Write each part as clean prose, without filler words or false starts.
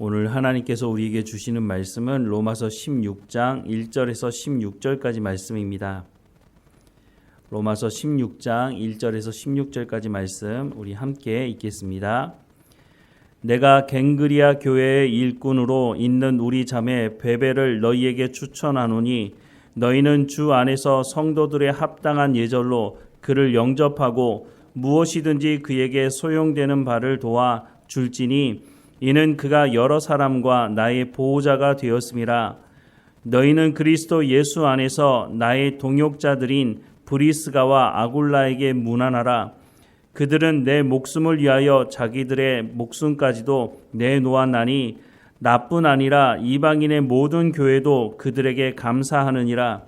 오늘 하나님께서 우리에게 주시는 말씀은 로마서 16장 1절에서 16절까지 말씀입니다. 로마서 16장 1절에서 16절까지 말씀 우리 함께 읽겠습니다. 내가 갱그리아 교회의 일꾼으로 있는 우리 자매 베베를 너희에게 추천하노니 너희는 주 안에서 성도들의 합당한 예절로 그를 영접하고 무엇이든지 그에게 소용되는 바를 도와 줄지니 이는 그가 여러 사람과 나의 보호자가 되었음이라. 너희는 그리스도 예수 안에서 나의 동역자들인 브리스가와 아굴라에게 문안하라. 그들은 내 목숨을 위하여 자기들의 목숨까지도 내놓았나니 나뿐 아니라 이방인의 모든 교회도 그들에게 감사하느니라.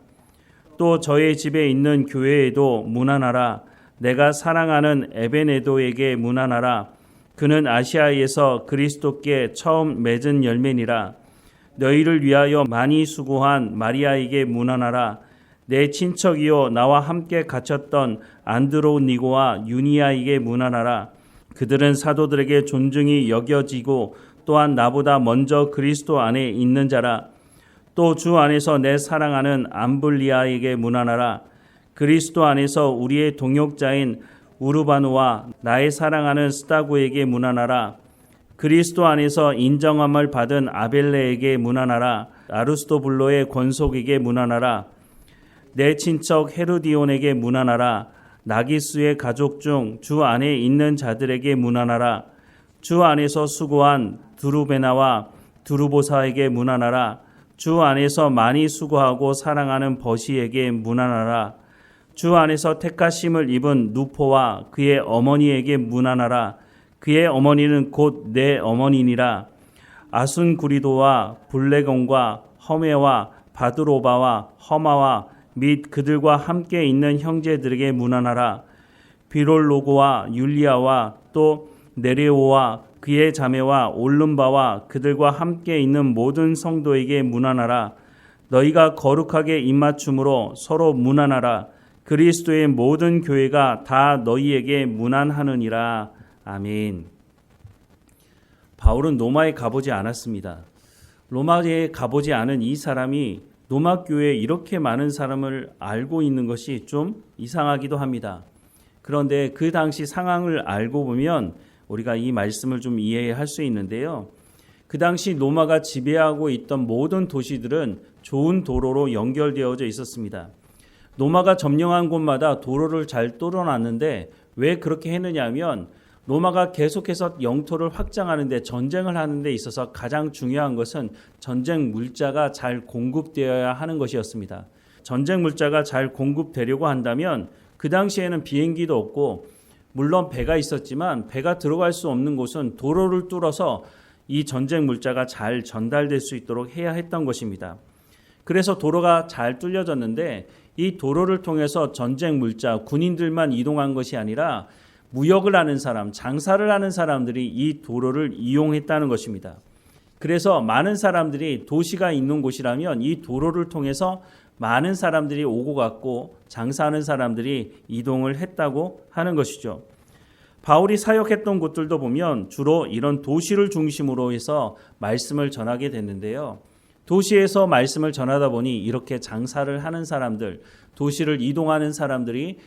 또 저의 집에 있는 교회에도 문안하라. 내가 사랑하는 에베네도에게 문안하라. 그는 아시아에서 그리스도께 처음 맺은 열매니라. 너희를 위하여 많이 수고한 마리아에게 문안하라. 내 친척이요 나와 함께 갇혔던 안드로니고와 유니아에게 문안하라. 그들은 사도들에게 존중이 여겨지고 또한 나보다 먼저 그리스도 안에 있는 자라. 또 주 안에서 내 사랑하는 암블리아에게 문안하라. 그리스도 안에서 우리의 동역자인 우르바노와 나의 사랑하는 스타고에게 문안하라. 그리스도 안에서 인정함을 받은 아벨레에게 문안하라. 아르스토블로의 권속에게 문안하라. 내 친척 헤르디온에게 문안하라. 나기스의 가족 중 주 안에 있는 자들에게 문안하라. 주 안에서 수고한 두루베나와 두루보사에게 문안하라. 주 안에서 많이 수고하고 사랑하는 버시에게 문안하라. 주 안에서 택하심을 입은 누포와 그의 어머니에게 문안하라. 그의 어머니는 곧 내 어머니니라. 아순구리도와 블레곤과 허메와 바드로바와 허마와 및 그들과 함께 있는 형제들에게 문안하라. 비롤로고와 율리아와 또 네레오와 그의 자매와 올름바와 그들과 함께 있는 모든 성도에게 문안하라. 너희가 거룩하게 입맞춤으로 서로 문안하라. 그리스도의 모든 교회가 다 너희에게 문안하느니라. 아멘. 바울은 로마에 가보지 않았습니다. 로마에 가보지 않은 이 사람이 로마 교회에 이렇게 많은 사람을 알고 있는 것이 좀 이상하기도 합니다. 그런데 그 당시 상황을 알고 보면 우리가 이 말씀을 좀 이해할 수 있는데요. 그 당시 로마가 지배하고 있던 모든 도시들은 좋은 도로로 연결되어져 있었습니다. 로마가 점령한 곳마다 도로를 잘 뚫어놨는데 왜 그렇게 했느냐 하면 로마가 계속해서 영토를 확장하는 데 전쟁을 하는 데 있어서 가장 중요한 것은 전쟁 물자가 잘 공급되어야 하는 것이었습니다. 전쟁 물자가 잘 공급되려고 한다면 그 당시에는 비행기도 없고 물론 배가 있었지만 배가 들어갈 수 없는 곳은 도로를 뚫어서 이 전쟁 물자가 잘 전달될 수 있도록 해야 했던 것입니다. 그래서 도로가 잘 뚫려졌는데 이 도로를 통해서 전쟁 물자, 군인들만 이동한 것이 아니라 무역을 하는 사람, 장사를 하는 사람들이 이 도로를 이용했다는 것입니다. 그래서 많은 사람들이 도시가 있는 곳이라면 이 도로를 통해서 많은 사람들이 오고 갔고 장사하는 사람들이 이동을 했다고 하는 것이죠. 바울이 사역했던 곳들도 보면 주로 이런 도시를 중심으로 해서 말씀을 전하게 됐는데요. 도시에서 말씀을 전하다 보니 이렇게 장사를 하는 사람들, 도시를 이동하는 사람들이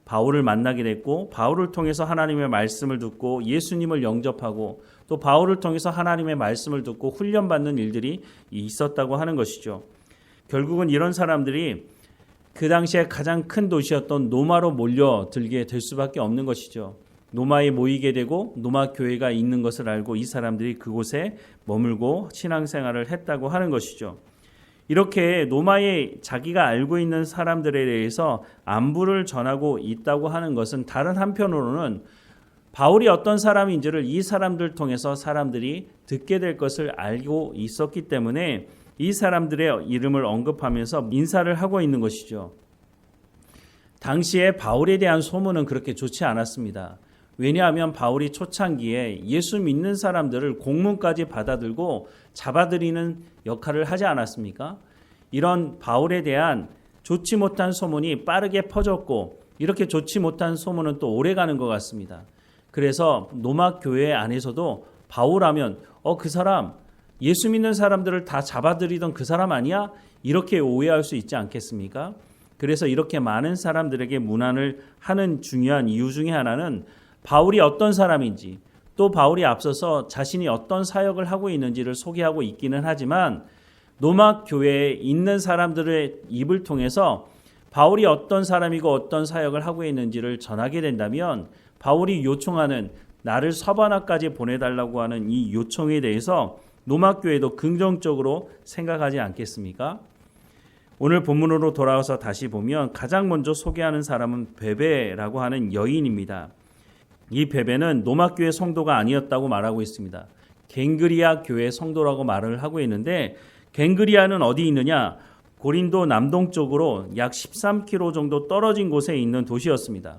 바울을 만나게 됐고 바울을 통해서 하나님의 말씀을 듣고 예수님을 영접하고 또 바울을 통해서 하나님의 말씀을 듣고 훈련받는 일들이 있었다고 하는 것이죠. 결국은 이런 사람들이 그 당시에 가장 큰 도시였던 로마로 몰려들게 될 수밖에 없는 것이죠. 로마에 모이게 되고 로마 교회가 있는 것을 알고 이 사람들이 그곳에 머물고 신앙생활을 했다고 하는 것이죠. 이렇게 로마에 자기가 알고 있는 사람들에 대해서 안부를 전하고 있다고 하는 것은 다른 한편으로는 바울이 어떤 사람인지를 이 사람들 통해서 사람들이 듣게 될 것을 알고 있었기 때문에 이 사람들의 이름을 언급하면서 인사를 하고 있는 것이죠. 당시에 바울에 대한 소문은 그렇게 좋지 않았습니다. 왜냐하면 바울이 초창기에 예수 믿는 사람들을 공문까지 받아들고 잡아들이는 역할을 하지 않았습니까? 이런 바울에 대한 좋지 못한 소문이 빠르게 퍼졌고 이렇게 좋지 못한 소문은 또 오래가는 것 같습니다. 그래서 로마 교회 안에서도 바울하면 그 사람 예수 믿는 사람들을 다 잡아들이던 그 사람 아니야? 이렇게 오해할 수 있지 않겠습니까? 그래서 이렇게 많은 사람들에게 문안을 하는 중요한 이유 중에 하나는 바울이 어떤 사람인지, 또 바울이 앞서서 자신이 어떤 사역을 하고 있는지를 소개하고 있기는 하지만 로마 교회에 있는 사람들의 입을 통해서 바울이 어떤 사람이고 어떤 사역을 하고 있는지를 전하게 된다면 바울이 요청하는 나를 서바나까지 보내달라고 하는 이 요청에 대해서 로마 교회도 긍정적으로 생각하지 않겠습니까? 오늘 본문으로 돌아와서 다시 보면 가장 먼저 소개하는 사람은 베베라고 하는 여인입니다. 이 베베는 로마 교회 성도가 아니었다고 말하고 있습니다. 갱그리아 교회 성도라고 말을 하고 있는데 갱그리아는 어디 있느냐? 고린도 남동쪽으로 약 13km 정도 떨어진 곳에 있는 도시였습니다.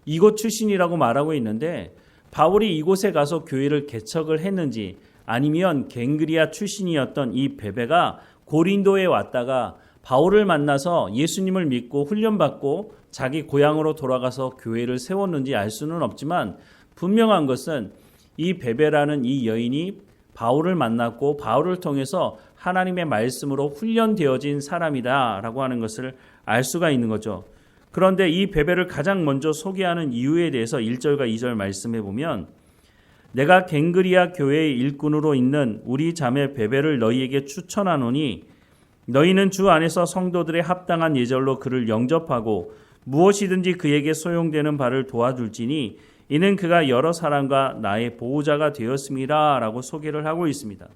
이곳 출신이라고 말하고 있는데 바울이 이곳에 가서 교회를 개척을 했는지 아니면 갱그리아 출신이었던 이 베베가 고린도에 왔다가 바울을 만나서 예수님을 믿고 훈련받고 자기 고향으로 돌아가서 교회를 세웠는지 알 수는 없지만 분명한 것은 이 베베라는 이 여인이 바울을 만났고 바울을 통해서 하나님의 말씀으로 훈련되어진 사람이다라고 하는 것을 알 수가 있는 거죠. 그런데 이 베베를 가장 먼저 소개하는 이유에 대해서 1절과 2절 말씀해 보면 내가 갱그리아 교회의 일꾼으로 있는 우리 자매 베베를 너희에게 추천하노니 너희는 주 안에서 성도들의 합당한 예절로 그를 영접하고 무엇이든지 그에게 소용되는 바를 도와줄지니 이는 그가 여러 사람과 나의 보호자가 되었습니다 라고 소개를 하고 있습니다.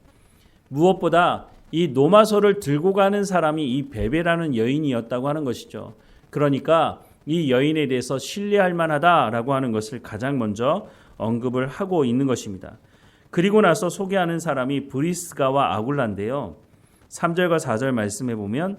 무엇보다 이 노마서를 들고 가는 사람이 이 베베라는 여인이었다고 하는 것이죠. 그러니까 이 여인에 대해서 신뢰할 만하다라고 하는 것을 가장 먼저 언급을 하고 있는 것입니다. 그리고 나서 소개하는 사람이 브리스가와 아굴라인데요. 3절과 4절 말씀해 보면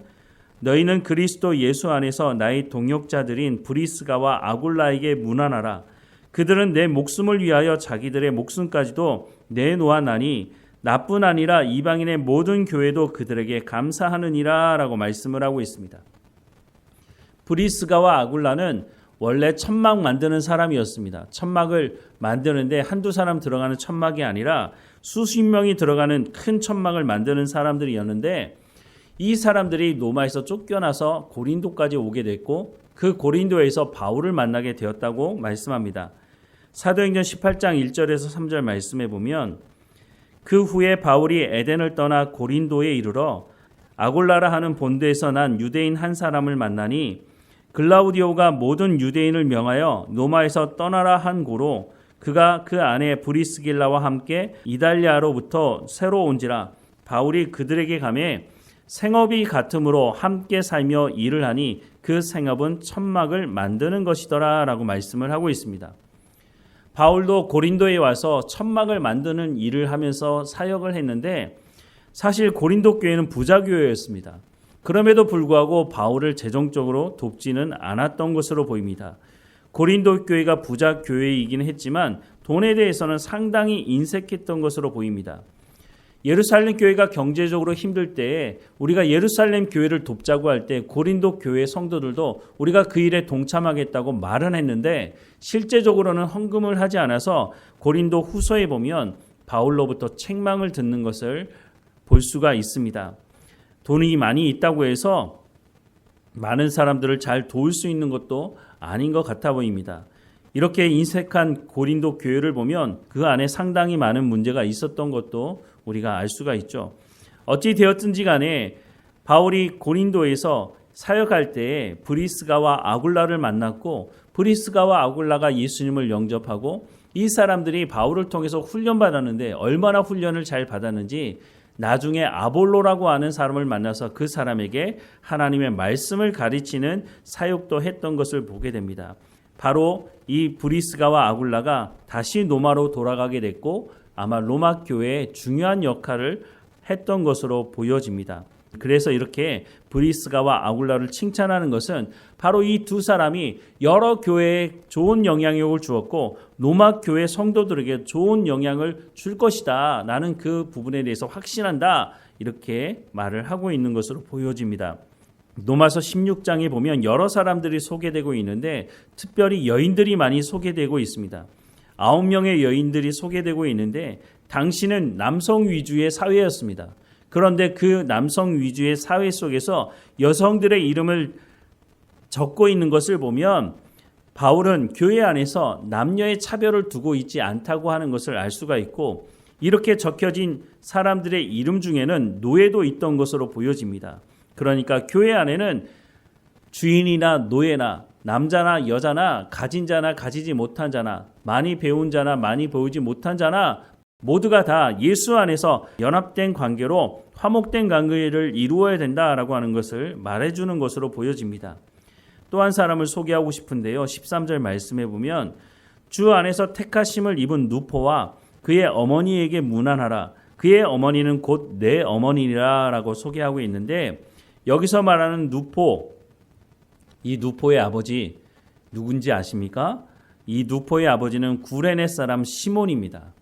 너희는 그리스도 예수 안에서 나의 동역자들인 브리스가와 아굴라에게 문안하라. 그들은 내 목숨을 위하여 자기들의 목숨까지도 내놓았나니 나뿐 아니라 이방인의 모든 교회도 그들에게 감사하느니라 라고 말씀을 하고 있습니다. 브리스가와 아굴라는 원래 천막 만드는 사람이었습니다. 천막을 만드는데 한두 사람 들어가는 천막이 아니라 수십 명이 들어가는 큰 천막을 만드는 사람들이었는데 이 사람들이 로마에서 쫓겨나서 고린도까지 오게 됐고 그 고린도에서 바울을 만나게 되었다고 말씀합니다. 사도행전 18장 1절에서 3절 말씀해 보면 그 후에 바울이 에덴을 떠나 고린도에 이르러 아골라라 하는 본도에서 난 유대인 한 사람을 만나니 글라우디오가 모든 유대인을 명하여 로마에서 떠나라 한 고로 그가 그 아내 브리스길라와 함께 이달리아로부터 새로 온지라 바울이 그들에게 가매 생업이 같으므로 함께 살며 일을 하니 그 생업은 천막을 만드는 것이더라 라고 말씀을 하고 있습니다. 바울도 고린도에 와서 천막을 만드는 일을 하면서 사역을 했는데 사실 고린도 교회는 부자 교회였습니다. 그럼에도 불구하고 바울을 재정적으로 돕지는 않았던 것으로 보입니다. 고린도 교회가 부자 교회이긴 했지만 돈에 대해서는 상당히 인색했던 것으로 보입니다. 예루살렘 교회가 경제적으로 힘들 때에 우리가 예루살렘 교회를 돕자고 할 때 고린도 교회 성도들도 우리가 그 일에 동참하겠다고 말은 했는데 실제적으로는 헌금을 하지 않아서 고린도 후서에 보면 바울로부터 책망을 듣는 것을 볼 수가 있습니다. 돈이 많이 있다고 해서 많은 사람들을 잘 도울 수 있는 것도 아닌 것 같아 보입니다. 이렇게 인색한 고린도 교회를 보면 그 안에 상당히 많은 문제가 있었던 것도 우리가 알 수가 있죠. 어찌 되었든지 간에 바울이 고린도에서 사역할 때에 브리스가와 아굴라를 만났고 브리스가와 아굴라가 예수님을 영접하고 이 사람들이 바울을 통해서 훈련받았는데 얼마나 훈련을 잘 받았는지 나중에 아볼로라고 하는 사람을 만나서 그 사람에게 하나님의 말씀을 가르치는 사역도 했던 것을 보게 됩니다. 바로 이 브리스가와 아굴라가 다시 로마로 돌아가게 됐고 아마 로마 교회에 중요한 역할을 했던 것으로 보여집니다. 그래서 이렇게 브리스가와 아굴라를 칭찬하는 것은 바로 이 두 사람이 여러 교회에 좋은 영향력을 주었고 로마 교회 성도들에게 좋은 영향을 줄 것이다. 나는 그 부분에 대해서 확신한다. 이렇게 말을 하고 있는 것으로 보여집니다. 로마서 16장에 보면 여러 사람들이 소개되고 있는데 특별히 여인들이 많이 소개되고 있습니다. 9명의 여인들이 소개되고 있는데 당시는 남성 위주의 사회였습니다. 그런데 그 남성 위주의 사회 속에서 여성들의 이름을 적고 있는 것을 보면 바울은 교회 안에서 남녀의 차별을 두고 있지 않다고 하는 것을 알 수가 있고, 이렇게 적혀진 사람들의 이름 중에는 노예도 있던 것으로 보여집니다. 그러니까 교회 안에는 주인이나 노예나 남자나 여자나 가진 자나 가지지 못한 자나 많이 배운 자나 많이 배우지 못한 자나 모두가 다 예수 안에서 연합된 관계로 화목된 관계를 이루어야 된다라고 하는 것을 말해주는 것으로 보여집니다. 또 한 사람을 소개하고 싶은데요. 13절 말씀해 보면 주 안에서 택하심을 입은 누포와 그의 어머니에게 문안하라. 그의 어머니는 곧 내 어머니라 라고 소개하고 있는데, 여기서 말하는 누포, 이 누포의 아버지 누군지 아십니까? 이 누포의 아버지는 구레네 사람 시몬입니다.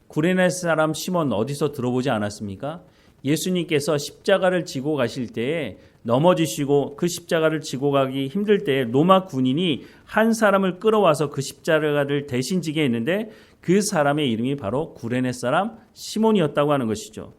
구레네 사람 시몬 어디서 들어보지 않았습니까? 예수님께서 십자가를 지고 가실 때에 넘어지시고 그 십자가를 지고 가기 힘들 때에 로마 군인이 한 사람을 끌어와서 그 십자가를 대신 지게 했는데 그 사람의 이름이 바로 구레네 사람 시몬이었다고 하는 것이죠.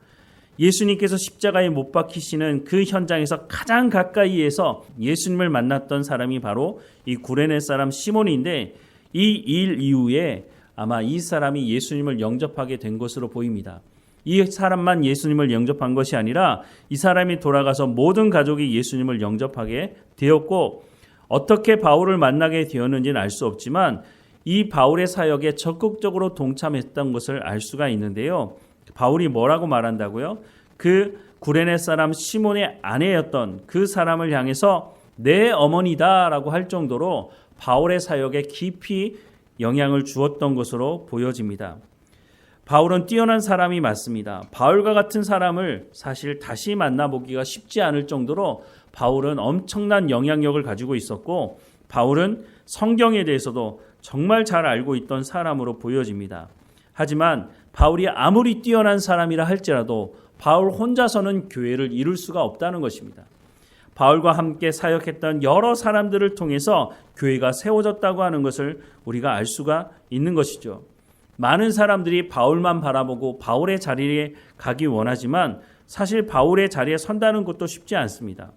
예수님께서 십자가에 못 박히시는 그 현장에서 가장 가까이에서 예수님을 만났던 사람이 바로 이 구레네 사람 시몬인데, 이 일 이후에 아마 이 사람이 예수님을 영접하게 된 것으로 보입니다. 이 사람만 예수님을 영접한 것이 아니라 이 사람이 돌아가서 모든 가족이 예수님을 영접하게 되었고, 어떻게 바울을 만나게 되었는지는 알 수 없지만 이 바울의 사역에 적극적으로 동참했던 것을 알 수가 있는데요. 바울이 뭐라고 말한다고요? 그 구레네 사람 시몬의 아내였던 그 사람을 향해서 내 어머니다라고 할 정도로 바울의 사역에 깊이 영향을 주었던 것으로 보여집니다. 바울은 뛰어난 사람이 맞습니다. 바울과 같은 사람을 사실 다시 만나보기가 쉽지 않을 정도로 바울은 엄청난 영향력을 가지고 있었고, 바울은 성경에 대해서도 정말 잘 알고 있던 사람으로 보여집니다. 하지만 바울이 아무리 뛰어난 사람이라 할지라도 바울 혼자서는 교회를 이룰 수가 없다는 것입니다. 바울과 함께 사역했던 여러 사람들을 통해서 교회가 세워졌다고 하는 것을 우리가 알 수가 있는 것이죠. 많은 사람들이 바울만 바라보고 바울의 자리에 가기 원하지만 사실 바울의 자리에 선다는 것도 쉽지 않습니다.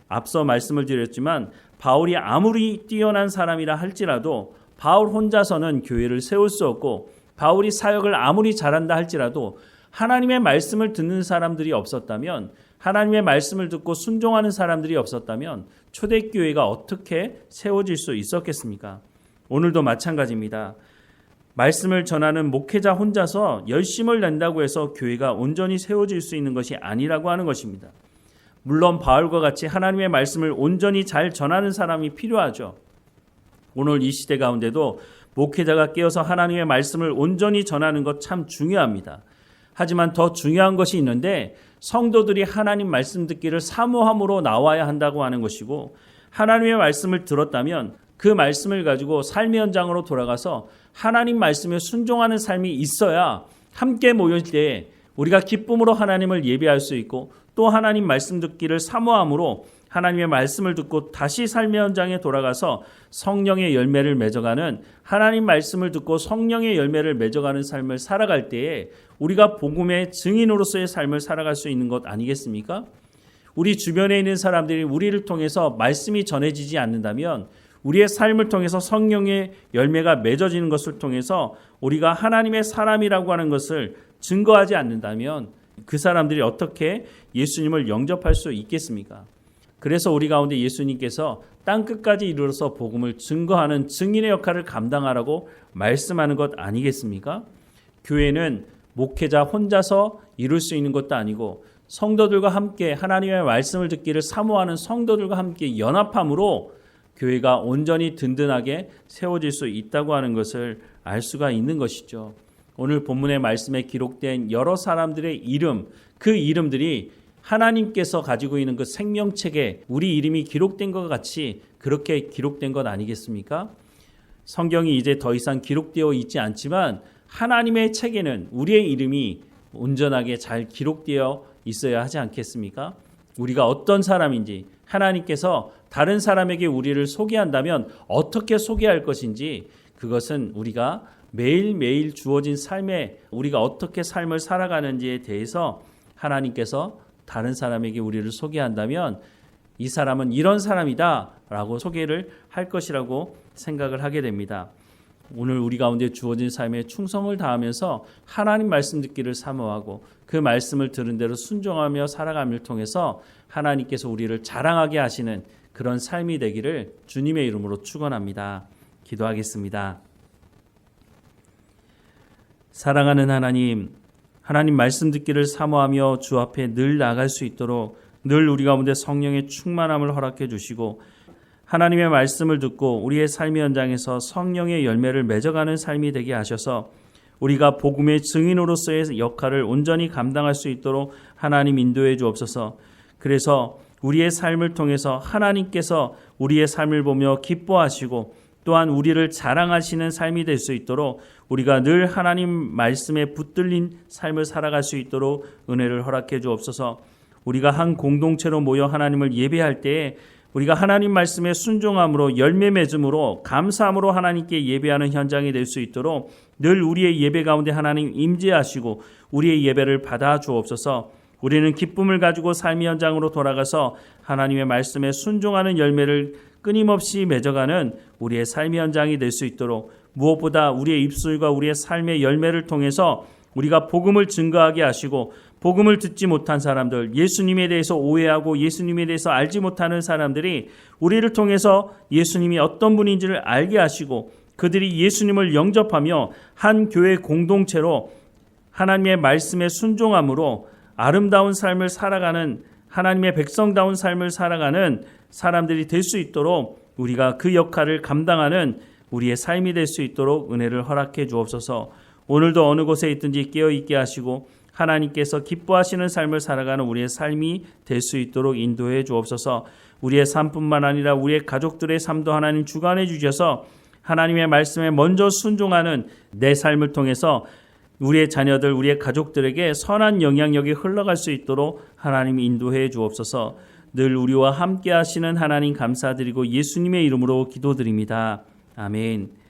앞서 말씀을 드렸지만 바울이 아무리 뛰어난 사람이라 할지라도 바울 혼자서는 교회를 세울 수 없고, 바울이 사역을 아무리 잘한다 할지라도 하나님의 말씀을 듣는 사람들이 없었다면, 하나님의 말씀을 듣고 순종하는 사람들이 없었다면 초대교회가 어떻게 세워질 수 있었겠습니까? 오늘도 마찬가지입니다. 말씀을 전하는 목회자 혼자서 열심을 낸다고 해서 교회가 온전히 세워질 수 있는 것이 아니라고 하는 것입니다. 물론 바울과 같이 하나님의 말씀을 온전히 잘 전하는 사람이 필요하죠. 오늘 이 시대 가운데도 목회자가 깨어서 하나님의 말씀을 온전히 전하는 것 참 중요합니다. 하지만 더 중요한 것이 있는데, 성도들이 하나님 말씀 듣기를 사모함으로 나와야 한다고 하는 것이고, 하나님의 말씀을 들었다면 그 말씀을 가지고 삶의 현장으로 돌아가서 하나님 말씀에 순종하는 삶이 있어야 함께 모일 때 우리가 기쁨으로 하나님을 예배할 수 있고, 또 하나님 말씀 듣기를 사모함으로 하나님의 말씀을 듣고 다시 삶의 현장에 돌아가서 성령의 열매를 맺어가는, 하나님 말씀을 듣고 성령의 열매를 맺어가는 삶을 살아갈 때에 우리가 복음의 증인으로서의 삶을 살아갈 수 있는 것 아니겠습니까? 우리 주변에 있는 사람들이 우리를 통해서 말씀이 전해지지 않는다면, 우리의 삶을 통해서 성령의 열매가 맺어지는 것을 통해서 우리가 하나님의 사람이라고 하는 것을 증거하지 않는다면 그 사람들이 어떻게 예수님을 영접할 수 있겠습니까? 그래서 우리 가운데 예수님께서 땅끝까지 이르러서 복음을 증거하는 증인의 역할을 감당하라고 말씀하는 것 아니겠습니까? 교회는 목회자 혼자서 이룰 수 있는 것도 아니고, 성도들과 함께 하나님의 말씀을 듣기를 사모하는 성도들과 함께 연합함으로 교회가 온전히 든든하게 세워질 수 있다고 하는 것을 알 수가 있는 것이죠. 오늘 본문의 말씀에 기록된 여러 사람들의 이름, 그 이름들이 하나님께서 가지고 있는 그 생명책에 우리 이름이 기록된 것 같이 그렇게 기록된 것 아니겠습니까? 성경이 이제 더 이상 기록되어 있지 않지만 하나님의 책에는 우리의 이름이 온전하게 잘 기록되어 있어야 하지 않겠습니까? 우리가 어떤 사람인지, 하나님께서 다른 사람에게 우리를 소개한다면 어떻게 소개할 것인지, 그것은 우리가 매일매일 주어진 삶에 우리가 어떻게 삶을 살아가는지에 대해서 하나님께서 다른 사람에게 우리를 소개한다면 이 사람은 이런 사람이다 라고 소개를 할 것이라고 생각을 하게 됩니다. 오늘 우리 가운데 주어진 삶에 충성을 다하면서 하나님 말씀 듣기를 사모하고 그 말씀을 들은 대로 순종하며 살아감을 통해서 하나님께서 우리를 자랑하게 하시는 그런 삶이 되기를 주님의 이름으로 축원합니다. 기도하겠습니다. 사랑하는 하나님, 하나님 말씀 듣기를 사모하며 주 앞에 늘 나갈 수 있도록 늘 우리 가운데 성령의 충만함을 허락해 주시고 하나님의 말씀을 듣고 우리의 삶의 현장에서 성령의 열매를 맺어가는 삶이 되게 하셔서 우리가 복음의 증인으로서의 역할을 온전히 감당할 수 있도록 하나님 인도해 주옵소서. 그래서 우리의 삶을 통해서 하나님께서 우리의 삶을 보며 기뻐하시고 또한 우리를 자랑하시는 삶이 될 수 있도록 우리가 늘 하나님 말씀에 붙들린 삶을 살아갈 수 있도록 은혜를 허락해 주옵소서. 우리가 한 공동체로 모여 하나님을 예배할 때에 우리가 하나님 말씀에 순종함으로 열매 맺음으로 감사함으로 하나님께 예배하는 현장이 될 수 있도록 늘 우리의 예배 가운데 하나님 임재하시고 우리의 예배를 받아 주옵소서. 우리는 기쁨을 가지고 삶의 현장으로 돌아가서 하나님의 말씀에 순종하는 열매를 끊임없이 맺어가는 우리의 삶의 현장이 될 수 있도록 무엇보다 우리의 입술과 우리의 삶의 열매를 통해서 우리가 복음을 증거하게 하시고 복음을 듣지 못한 사람들, 예수님에 대해서 오해하고 예수님에 대해서 알지 못하는 사람들이 우리를 통해서 예수님이 어떤 분인지를 알게 하시고 그들이 예수님을 영접하며 한 교회 공동체로 하나님의 말씀에 순종함으로 아름다운 삶을 살아가는 하나님의 백성다운 삶을 살아가는 사람들이 될 수 있도록 우리가 그 역할을 감당하는 우리의 삶이 될 수 있도록 은혜를 허락해 주옵소서. 오늘도 어느 곳에 있든지 깨어있게 하시고 하나님께서 기뻐하시는 삶을 살아가는 우리의 삶이 될 수 있도록 인도해 주옵소서. 우리의 삶뿐만 아니라 우리의 가족들의 삶도 하나님 주관해 주셔서 하나님의 말씀에 먼저 순종하는 내 삶을 통해서 우리의 자녀들, 우리의 가족들에게 선한 영향력이 흘러갈 수 있도록 하나님 인도해 주옵소서. 늘 우리와 함께 하시는 하나님 감사드리고 예수님의 이름으로 기도드립니다. 아멘.